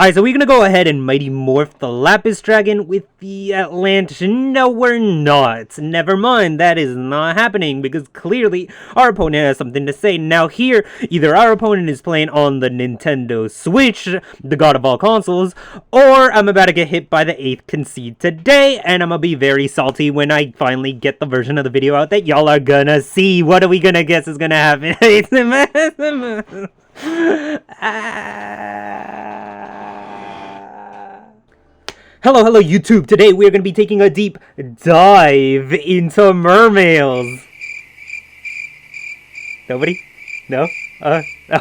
Alright, so we're gonna go ahead and Mighty Morph the Lapis Dragon with the Atlantis. No, we're not. Never mind, that is not happening, because clearly our opponent has something to say. Now here, either our opponent is playing on the Nintendo Switch, the god of all consoles, or I'm about to get hit by the 8th concede today, and I'm gonna be very salty when I finally get the version of the video out that y'all are gonna see. What are we gonna guess is gonna happen? Hello YouTube! Today we are going to be taking a deep dive into mermails. Nobody? No?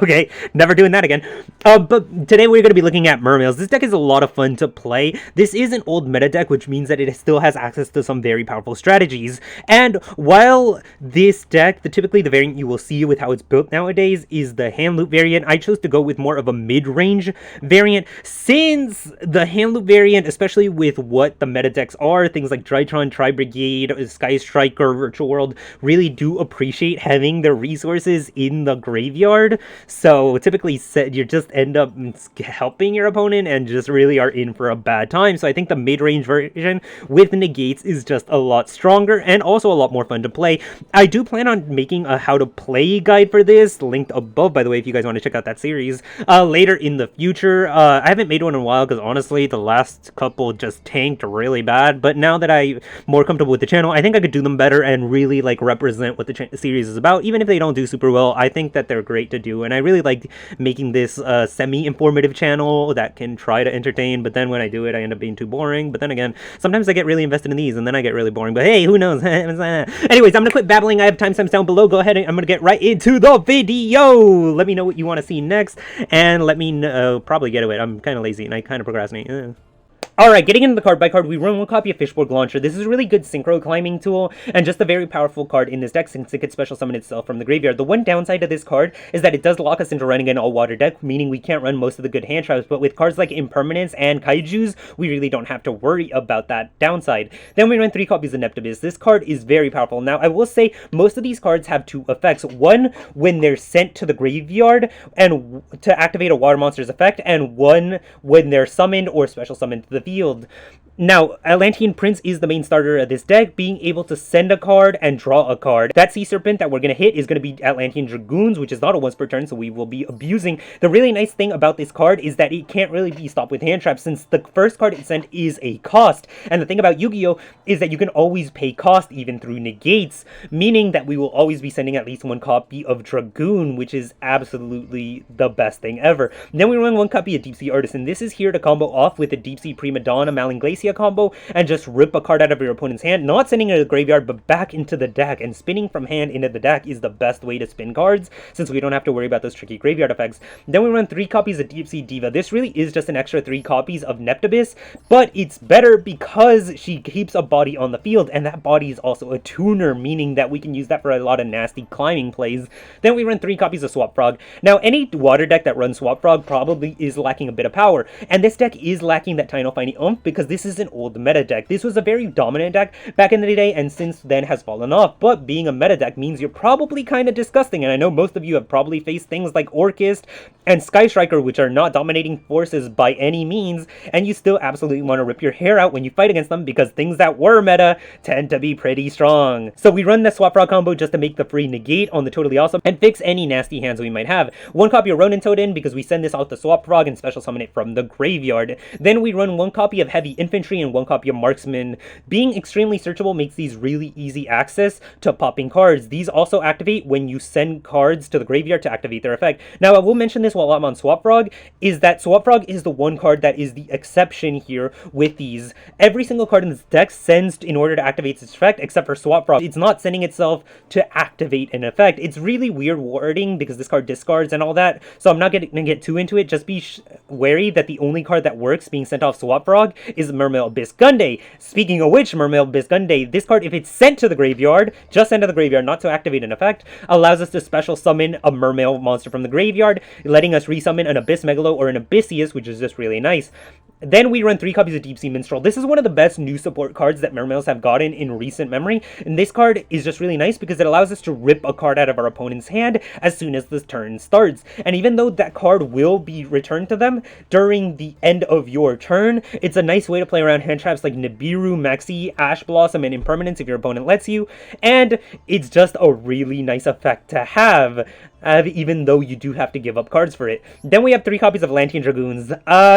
Okay, never doing that again. But today we're going to be looking at mermails. This deck is a lot of fun to play. This is an old meta deck, which means that it still has access to some very powerful strategies. And while this deck, typically the variant you will see with how it's built nowadays is the hand loop variant, I chose to go with more of a mid-range variant, since the hand loop variant, especially with what the meta decks are, things like Drytron, Tri-Brigade, Sky Striker, Virtual World, really do appreciate having the resources in the graveyard. So typically you just end up helping your opponent and just really are in for a bad time. So I think the mid-range version with negates is just a lot stronger and also a lot more fun to play. I do plan on making a how to play guide for this, linked above, by the way, if you guys want to check out that series later in the future. I haven't made one in a while because honestly the last couple just tanked really bad, but now that I'm more comfortable with the channel, I think I could do them better and really like represent what the series is about. Even if they don't do super well, I think that they're great to do, and I really like making this semi-informative channel that can try to entertain, but then when I do it I end up being too boring. But then again, sometimes I get really invested in these and then I get really boring, but hey, who knows. Anyways, I'm gonna quit babbling. I have timestamps down below. Go ahead and I'm gonna get right into the video. Let me know what you want to see next, and let me know, probably get to it. I'm kind of lazy and I kind of procrastinate. Alright, getting into the card by card, we run one copy of Fishboard Launcher. This is a really good synchro climbing tool, and just a very powerful card in this deck since it could special summon itself from the graveyard. The one downside of this card is that it does lock us into running an all-water deck, meaning we can't run most of the good hand traps, but with cards like Impermanence and Kaijus, we really don't have to worry about that downside. Then we run 3 copies of Neptibus. This card is very powerful. Now, I will say, most of these cards have 2 effects. One, when they're sent to the graveyard, and to activate a water monster's effect, and one, when they're summoned or special summoned to the field. Now, Atlantean Prince is the main starter of this deck, being able to send a card and draw a card. That Sea Serpent that we're going to hit is going to be Atlantean Dragoons, which is not a once per turn, so we will be abusing. The really nice thing about this card is that it can't really be stopped with hand traps, since the first card it sent is a cost. And the thing about Yu-Gi-Oh! Is that you can always pay cost even through negates, meaning that we will always be sending at least 1 copy of Dragoon, which is absolutely the best thing ever. Then we run 1 copy of Deep Sea Artisan. This is here to combo off with a Deep Sea Prima Donna Malinglacia combo and just rip a card out of your opponent's hand, not sending it to the graveyard but back into the deck, and spinning from hand into the deck is the best way to spin cards since we don't have to worry about those tricky graveyard effects. Then we run 3 copies of Deep Sea Diva. This really is just an extra 3 copies of Neptibus, but it's better because she keeps a body on the field, and that body is also a tuner, meaning that we can use that for a lot of nasty climbing plays. Then we run 3 copies of Swap Frog. Now, any water deck that runs Swap Frog probably is lacking a bit of power, and this deck is lacking that Tiny Finy Oomph because this is an old meta deck. This was a very dominant deck back in the day and since then has fallen off, but being a meta deck means you're probably kind of disgusting, and I know most of you have probably faced things like Orchist and Sky Striker, which are not dominating forces by any means, and you still absolutely want to rip your hair out when you fight against them because things that were meta tend to be pretty strong. So we run the Swap Frog combo just to make the free negate on the Totally Awesome and fix any nasty hands we might have. 1 copy of Ronin Toad because we send this out to Swap Frog and special summon it from the graveyard. Then we run 1 copy of Heavy Infantry and 1 copy of Marksman. Being extremely searchable makes these really easy access to popping cards. These also activate when you send cards to the graveyard to activate their effect. Now, I will mention this while I'm on Swap Frog, is that Swap Frog is the one card that is the exception here with these. Every single card in this deck sends in order to activate its effect, except for Swap Frog. It's not sending itself to activate an effect. It's really weird wording because this card discards and all that, so I'm not going to get too into it. Just be wary that the only card that works being sent off Swap Frog is Mermail Abyss Gunday. Speaking of which, Mermail Abyss Gunday, this card, if it's sent to the graveyard, just sent to the graveyard, not to activate an effect, allows us to special summon a Mermail monster from the graveyard, letting us resummon an Abyss Megalo or an Abyssius, which is just really nice. Then we run 3 copies of Deep Sea Minstrel. This is one of the best new support cards that Mermails have gotten in recent memory, and this card is just really nice because it allows us to rip a card out of our opponent's hand as soon as the turn starts. And even though that card will be returned to them during the end of your turn, it's a nice way to play around hand traps like Nibiru, Maxi, Ash Blossom, and Impermanence if your opponent lets you, and it's just a really nice effect to have. Even though you do have to give up cards for it. Then we have 3 copies of Lantean Dragoons.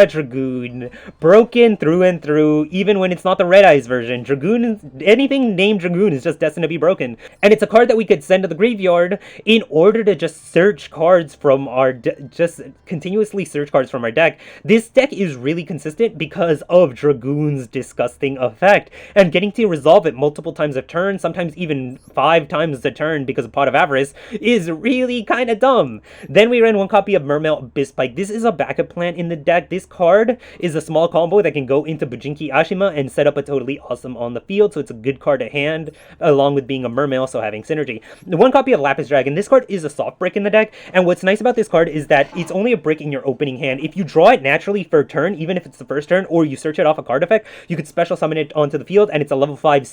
Dragoon. Broken through and through, even when it's not the Red Eyes version. Dragoon, anything named Dragoon is just destined to be broken. And it's a card that we could send to the graveyard in order to just search cards from our just continuously search cards from our deck. This deck is really consistent because of Dragoon's disgusting effect, and getting to resolve it multiple times a turn, sometimes even 5 times a turn because of Pot of Avarice, is really kind of dumb. Then we ran 1 copy of Mermail Abyss Pike. This is a backup plan in the deck. This card is a small combo that can go into Bujinki Ashima and set up a totally awesome on the field, so it's a good card to hand, along with being a Mermail, so having synergy. 1 copy of Lapis Dragon. This card is a soft brick in the deck, and what's nice about this card is that it's only a brick in your opening hand. If you draw it naturally for a turn, even if it's the first turn, or you search it off a card effect, you could special summon it onto the field, and it's a level 5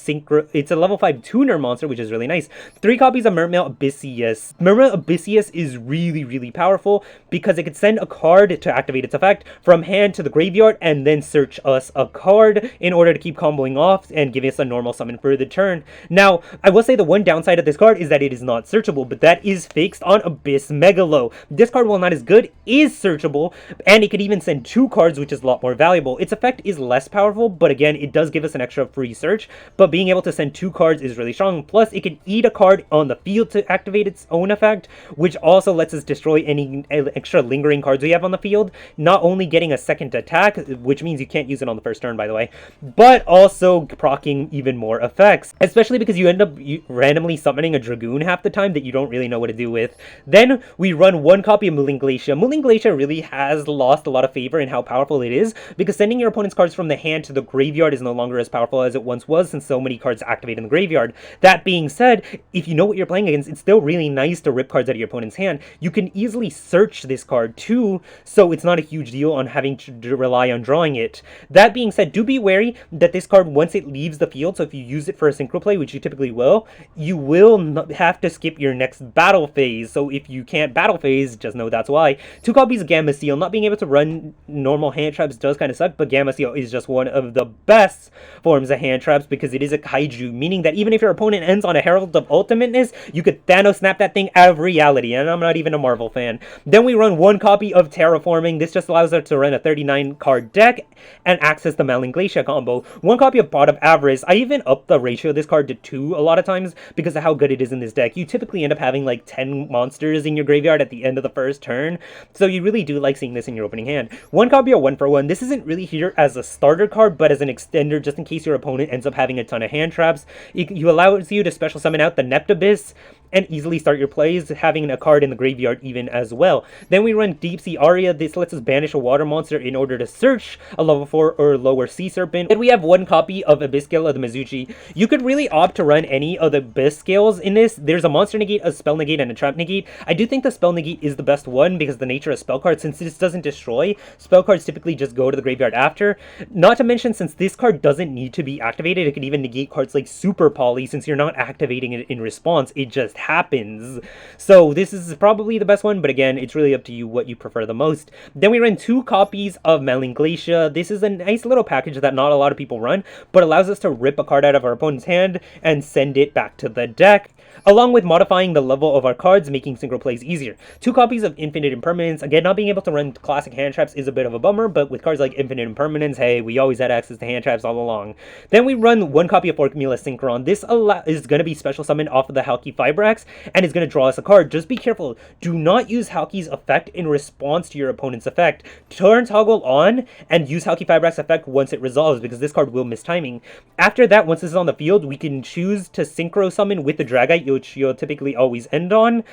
it's a level 5 tuner monster, which is really nice. 3 copies of Mermail Abyssius. Mermail Abyssius is really powerful because it could send a card to activate its effect from hand to the graveyard and then search us a card in order to keep comboing off and giving us a normal summon for the turn. Now, I will say the one downside of this card is that it is not searchable, but that is fixed on Abyss Megalo. This card, while not as good, is searchable, and it could even send 2 cards, which is a lot more valuable. Its effect is less powerful, but again, it does give us an extra free search, but being able to send 2 cards is really strong. Plus, it can eat a card on the field to activate its own effect, which also lets us destroy any extra lingering cards we have on the field, not only getting a second attack, which means you can't use it on the first turn, by the way, but also proccing even more effects, especially because you end up randomly summoning a Dragoon half the time that you don't really know what to do with. Then we run 1 copy of Mooling Glacier. Mooling Glacier really has lost a lot of favor in how powerful it is, because sending your opponent's cards from the hand to the graveyard is no longer as powerful as it once was, since so many cards activate in the graveyard. That being said, if you know what you're playing against, it's still really nice to rip cards out of your opponent's hand. You can easily search this card too, so it's not a huge deal on having to rely on drawing it. That being said, do be wary that this card, once it leaves the field, so if you use it for a synchro play, which you typically will, you will have to skip your next battle phase. So if you can't battle phase, just know that's why. 2 copies of Gamma Seal. Not being able to run normal hand traps does kind of suck, but Gamma Seal is just one of the best forms of hand traps because it is a kaiju, meaning that even if your opponent ends on a Herald of Ultimateness, you could Thanos snap that thing out of reality, and I'm not even a Marvel fan. Then we run 1 copy of Terraforming. This just allows us to run a 39 card deck and access the Mermail Glacier combo. 1 copy of Pot of Avarice. I even up the ratio of this card to 2 a lot of times because of how good it is in this deck. You typically end up having like 10 monsters in your graveyard at the end of the first turn, so you really do like seeing this in your opening hand. 1 copy of 1 for 1. This isn't really here as a starter card, but as an extender, just in case your opponent ends up having a ton of hand traps. You allows you to special summon out the Neptabyss and easily start your plays, having a card in the graveyard even as well. Then we run Deep Sea Aria. This lets us banish a water monster in order to search a level 4 or lower sea serpent. Then we have 1 copy of Abyss Scale of the Mizuchi. You could really opt to run any of the Abyss Scales in this. There's a monster negate, a spell negate, and a trap negate. I do think the spell negate is the best one because of the nature of spell cards. Since this doesn't destroy, spell cards typically just go to the graveyard after. Not to mention, since this card doesn't need to be activated, it can even negate cards like Super Poly. Since you're not activating it in response, it just happens. So this is probably the best one, but again, it's really up to you what you prefer the most. Then we run 2 copies of Mermail Glacier. This is a nice little package that not a lot of people run, but allows us to rip a card out of our opponent's hand and send it back to the deck, along with modifying the level of our cards, making synchro plays easier. 2 copies of Infinite Impermanence. Again, not being able to run classic hand traps is a bit of a bummer, but with cards like Infinite Impermanence, hey, we always had access to hand traps all along. Then we run 1 copy of Formula Synchron. This is going to be special summoned off of the Halki Fibrax, and is going to draw us a card. Just be careful. Do not use Halki's effect in response to your opponent's effect. Turn toggle on and use Halki Fibrax effect once it resolves, because this card will miss timing. After that, once this is on the field, we can choose to synchro summon with the Dragite, which you'll typically always end on.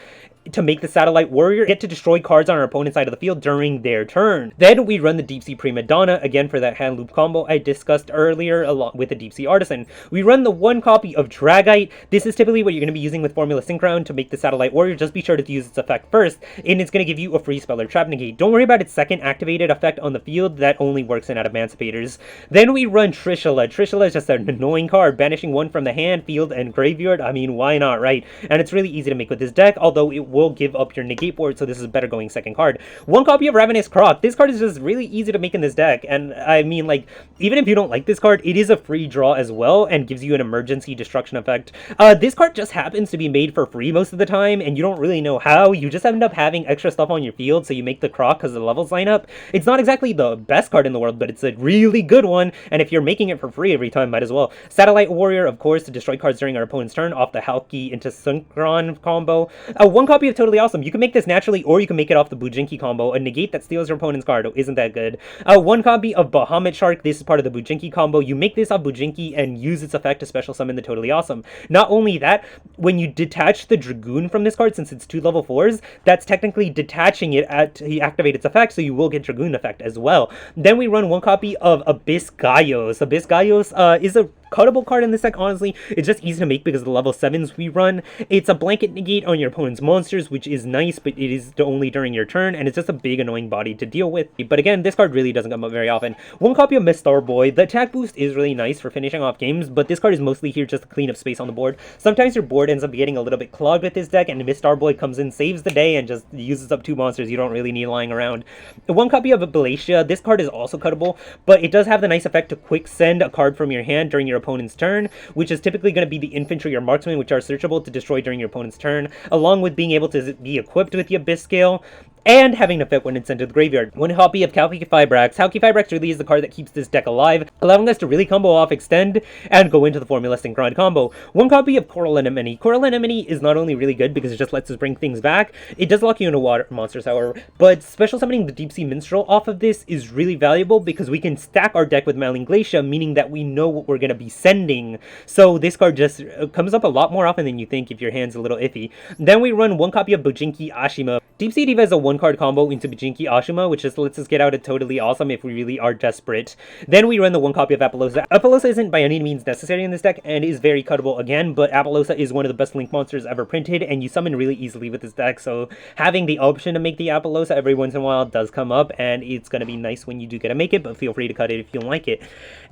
to make the Satellite Warrior get to destroy cards on our opponent's side of the field during their turn. Then we run the Deep Sea Prima Donna, again for that hand loop combo I discussed earlier, along with the Deep Sea Artisan. We run the 1 copy of Dragite. This is typically what you're going to be using with Formula Synchron to make the Satellite Warrior. Just be sure to use its effect first, and it's going to give you a free spell or trap negate. Don't worry about its second activated effect on the field, that only works in Emancipators. Then we run Trishula. Trishula is just an annoying card, banishing 1 from the hand, field, and graveyard. I mean, why not, right? And it's really easy to make with this deck, although it will give up your negate board, so this is better going second card. 1 copy of Ravenous Croc. This card is just really easy to make in this deck, and I mean, like, even if you don't like this card, it is a free draw as well, and gives you an emergency destruction effect. This card just happens to be made for free most of the time, and you don't really know how. You just end up having extra stuff on your field, so you make the Croc because the levels line up. It's not exactly the best card in the world, but it's a really good one, and if you're making it for free every time, might as well. Satellite Warrior, of course, to destroy cards during our opponent's turn off the Halki into Synchron combo. 1 copy of Totally Awesome. You can make this naturally, or you can make it off the Bujinki combo, a negate that steals your opponent's card. Oh, isn't that good? 1 copy of Bahamut Shark. This is part of the Bujinki combo. You make this off Bujinki and use its effect to special summon the Totally Awesome. Not only that, when you detach the Dragoon from this card, since it's 2 level 4s, that's technically detaching it to activate its effect, so you will get Dragoon effect as well. Then we run 1 copy of Abyss Gaios. Abyss Gaios is a cuttable card in this deck, honestly. It's just easy to make because of the level 7s we run. It's a blanket negate on your opponent's monsters, which is nice, but it is only during your turn, and it's just a big annoying body to deal with. But again, this card really doesn't come up very often. 1 copy of Miss Starboy. The attack boost is really nice for finishing off games, but this card is mostly here just to clean up space on the board. Sometimes your board ends up getting a little bit clogged with this deck, and Miss Starboy comes in, saves the day, and just uses up 2 monsters you don't really need lying around. 1 copy of Ablatia. This card is also cuttable, but it does have the nice effect to quick send a card from your hand during your opponent's turn, which is typically going to be the infantry or marksman, which are searchable to destroy during your opponent's turn, along with being able to be equipped with the Abyss Scale, and having an effect when it's sent to the graveyard. 1 copy of Halki-Fibrax. Halki-Fibrax really is the card that keeps this deck alive, allowing us to really combo off Extend and go into the Formula Synchron combo. 1 copy of Coral Anemone. Coral Anemone is not only really good because it just lets us bring things back, it does lock you into water monsters, however, but special summoning the Deep Sea Minstrel off of this is really valuable because we can stack our deck with Mailing Glacia, meaning that we know what we're going to be sending. So this card just comes up a lot more often than you think if your hand's a little iffy. Then we run 1 copy of Bujinki Ashima. Deep Sea Diva is a 1-card combo into Bujinki Ashima, which just lets us get out a Totally Awesome if we really are desperate. Then we run the 1 copy of Apollosa. Apollosa isn't by any means necessary in this deck and is very cuttable again, but Apollosa is one of the best Link monsters ever printed, and you summon really easily with this deck, so having the option to make the Apollosa every once in a while does come up, and it's going to be nice when you do get to make it, but feel free to cut it if you don't like it.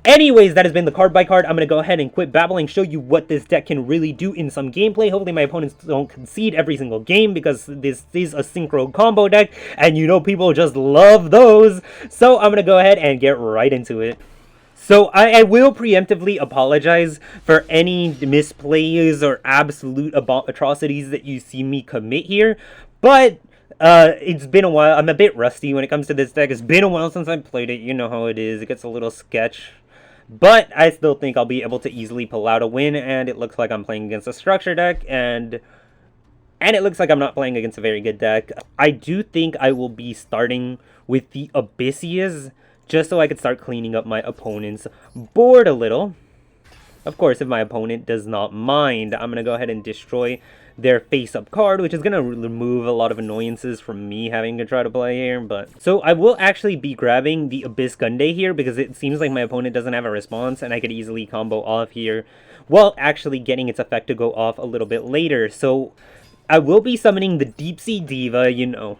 Anyways, that has been the card by card. I'm going to go ahead and quit babbling, show you what this deck can really do in some gameplay. Hopefully my opponents don't concede every single game, because this is a synchro combo deck, and you know people just love those. So I'm going to go ahead and get right into it. So I will preemptively apologize for any misplays or absolute atrocities that you see me commit here, but it's been a while. I'm a bit rusty when it comes to this deck. It's been a while since I played it. You know how it is. It gets a little sketch. But I still think I'll be able to easily pull out a win, and it looks like I'm playing against a structure deck, and it looks like I'm not playing against a very good deck. I do think I will be starting with the Abyssias, just so I could start cleaning up my opponent's board a little. Of course, if my opponent does not mind, I'm going to go ahead and destroy their face-up card, which is going to remove a lot of annoyances from me having to try to play here. But so I will actually be grabbing the Abyss Gunday here, because it seems like my opponent doesn't have a response, and I could easily combo off here while actually getting its effect to go off a little bit later. So I will be summoning the Deep Sea Diva, you know,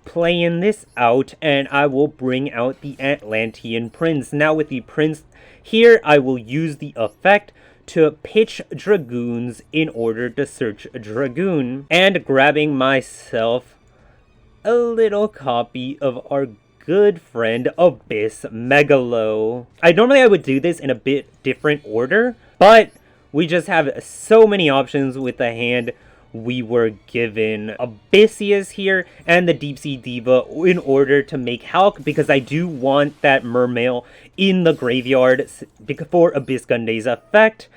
playing this out, and I will bring out the Atlantean Prince. Now with the Prince here, I will use the effect to pitch Dragoons in order to search a Dragoon, and grabbing myself a little copy of our good friend Abyss Megalo. Normally I would do this in a bit different order, but we just have so many options with the hand we were given. Abyssias here and the Deep Sea Diva in order to make Hulk, because I do want that Mermail in the graveyard for Abyss Gunday's effect.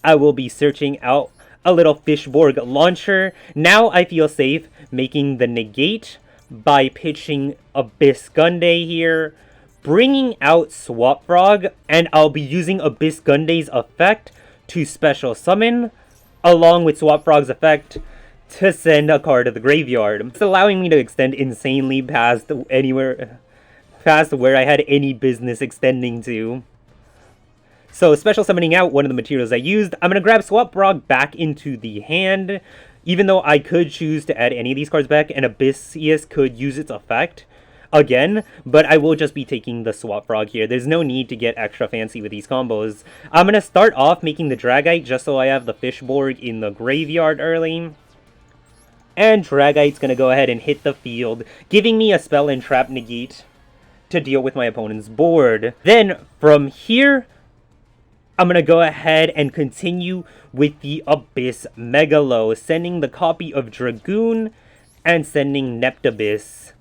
I will be searching out a little Fishborg launcher. Now I feel safe making the negate by pitching Abyss Gunday here, bringing out Swap Frog, and I'll be using Abyss Gunday's effect to special summon, along with Swap Frog's effect to send a card to the graveyard. It's allowing me to extend insanely past where I had any business extending to. So special summoning out one of the materials I used, I'm going to grab Swap Frog back into the hand, even though I could choose to add any of these cards back, and Abyssius could use its effect again, but I will just be taking the Swap Frog here. There's no need to get extra fancy with these combos. I'm going to start off making the Dragite just so I have the Fishborg in the graveyard early. And Dragite's going to go ahead and hit the field, giving me a Spell and Trap Negate to deal with my opponent's board. Then, from here, I'm going to go ahead and continue with the Abyss Megalo, sending the copy of Dragoon and sending Neptabyss,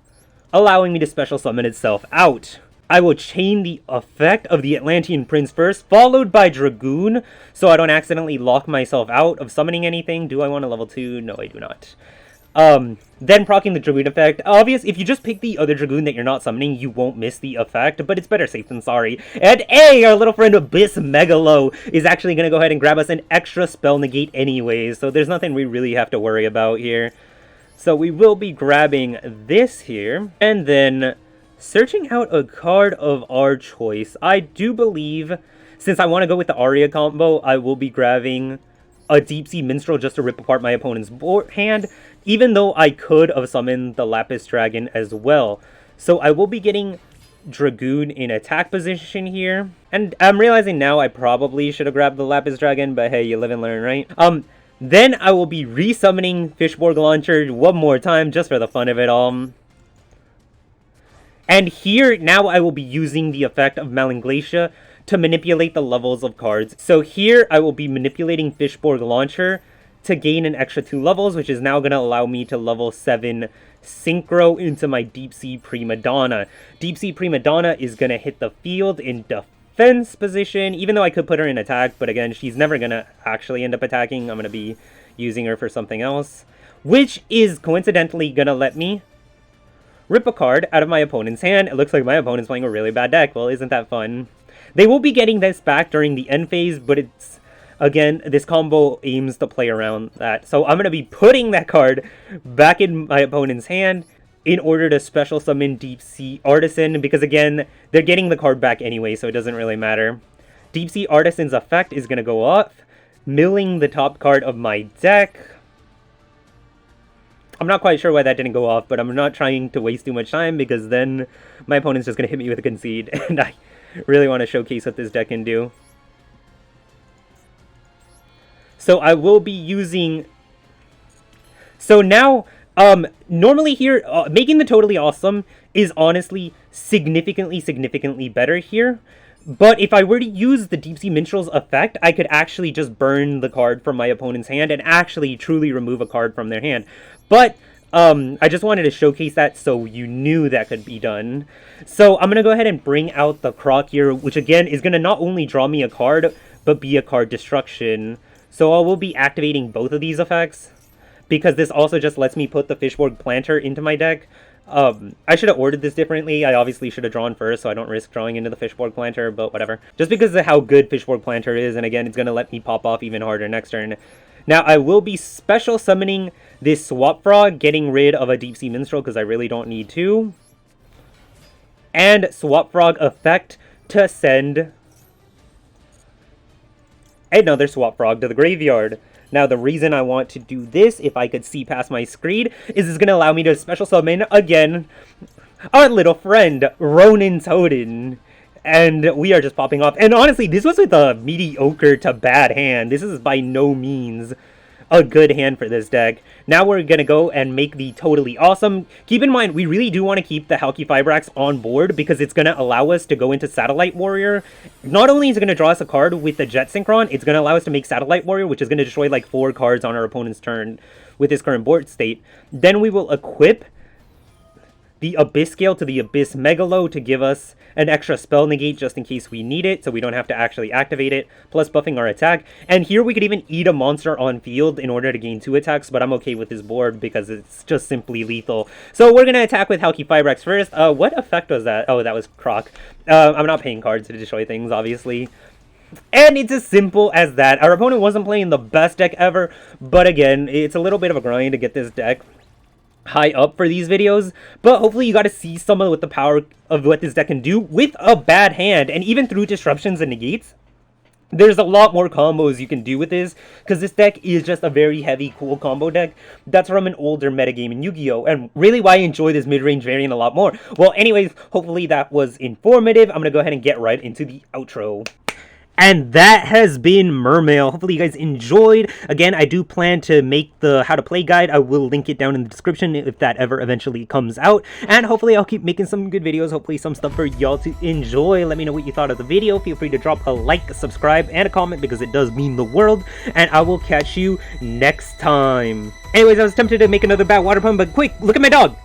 allowing me to special summon itself out. I will chain the effect of the Atlantean Prince first, followed by Dragoon, so I don't accidentally lock myself out of summoning anything. Do I want a level 2? No, I do not. Then proccing the Dragoon effect. Obvious, if you just pick the other Dragoon that you're not summoning, you won't miss the effect, but it's better safe than sorry. And our little friend Abyss Megalo is actually going to go ahead and grab us an extra spell negate anyways, so there's nothing we really have to worry about here. So we will be grabbing this here, and then searching out a card of our choice. I do believe, since I want to go with the Aria combo, I will be grabbing a Deep Sea Minstrel just to rip apart my opponent's hand, even though I could have summoned the Lapis Dragon as well. So I will be getting Dragoon in attack position here. And I'm realizing now I probably should have grabbed the Lapis Dragon, but hey, you live and learn, right? Then I will be resummoning Fishborg Launcher one more time just for the fun of it all. And here, now I will be using the effect of Malinglacia to manipulate the levels of cards. So here, I will be manipulating Fishborg Launcher to gain an extra 2 levels, which is now going to allow me to level 7 Synchro into my Deep Sea Prima Donna. Deep Sea Prima Donna is going to hit the field in defense position, even though I could put her in attack, but again, she's never going to actually end up attacking. I'm going to be using her for something else, which is coincidentally going to let me rip a card out of my opponent's hand. It looks like my opponent's playing a really bad deck. Well, isn't that fun? They will be getting this back during the end phase, but it's, again, this combo aims to play around that. So I'm going to be putting that card back in my opponent's hand in order to special summon Deep Sea Artisan, because again, they're getting the card back anyway, so it doesn't really matter. Deep Sea Artisan's effect is going to go off, milling the top card of my deck. I'm not quite sure why that didn't go off, but I'm not trying to waste too much time, because then my opponent's just going to hit me with a concede, and I really want to showcase what this deck can do. So I will be using... So now, normally here, making the Totally Awesome is honestly significantly better here. But if I were to use the Deep Sea Minstrel's effect, I could actually just burn the card from my opponent's hand and actually truly remove a card from their hand. But I just wanted to showcase that so you knew that could be done. So I'm going to go ahead and bring out the Croc here, which again is going to not only draw me a card, but be a card destruction. So I will be activating both of these effects, because this also just lets me put the Fishborg Planter into my deck. I should have ordered this differently. I obviously should have drawn first, so I don't risk drawing into the Fishborg Planter, but whatever. Just because of how good Fishborg Planter is, and again, it's going to let me pop off even harder next turn. Now, I will be special summoning this Swap Frog, getting rid of a Deep Sea Minstrel, because I really don't need to. And Swap Frog effect to send another Swap Frog to the graveyard. Now, the reason I want to do this, if I could see past my screen, is it's going to allow me to special summon, again, our little friend, Ronin Totem. And we are just popping off. And honestly, this was with a mediocre to bad hand. This is by no means a good hand for this deck. Now we're going to go and make the Totally Awesome. Keep in mind, we really do want to keep the Halqifibrax on board, because it's going to allow us to go into Satellite Warrior. Not only is it going to draw us a card with the Jet Synchron, it's going to allow us to make Satellite Warrior, which is going to destroy like 4 cards on our opponent's turn with his current board state. Then we will equip the Abyss Scale to the Abyss Megalo to give us an extra spell negate just in case we need it, so we don't have to actually activate it, plus buffing our attack. And here we could even eat a monster on field in order to gain 2 attacks, but I'm okay with this board because it's just simply lethal. So we're going to attack with Halqifibrax first. What effect was that? Oh, that was Croc. I'm not paying cards to destroy things, obviously. And it's as simple as that. Our opponent wasn't playing the best deck ever, but again, it's a little bit of a grind to get this deck high up for these videos, but hopefully you got to see some of what the power of what this deck can do with a bad hand, and even through disruptions and negates. There's a lot more combos you can do with this, because this deck is just a very heavy, cool combo deck that's from an older metagame in Yu-Gi-Oh! And really why I enjoy this mid-range variant a lot more. Well, anyways, hopefully that was informative. I'm going to go ahead and get right into the outro. And that has been Mermail. Hopefully you guys enjoyed. Again, I do plan to make the how to play guide. I will link it down in the description if that ever eventually comes out. And hopefully I'll keep making some good videos. Hopefully some stuff for y'all to enjoy. Let me know what you thought of the video. Feel free to drop a like, subscribe, and a comment because it does mean the world. And I will catch you next time. Anyways, I was tempted to make another bad water pun, but quick, look at my dog.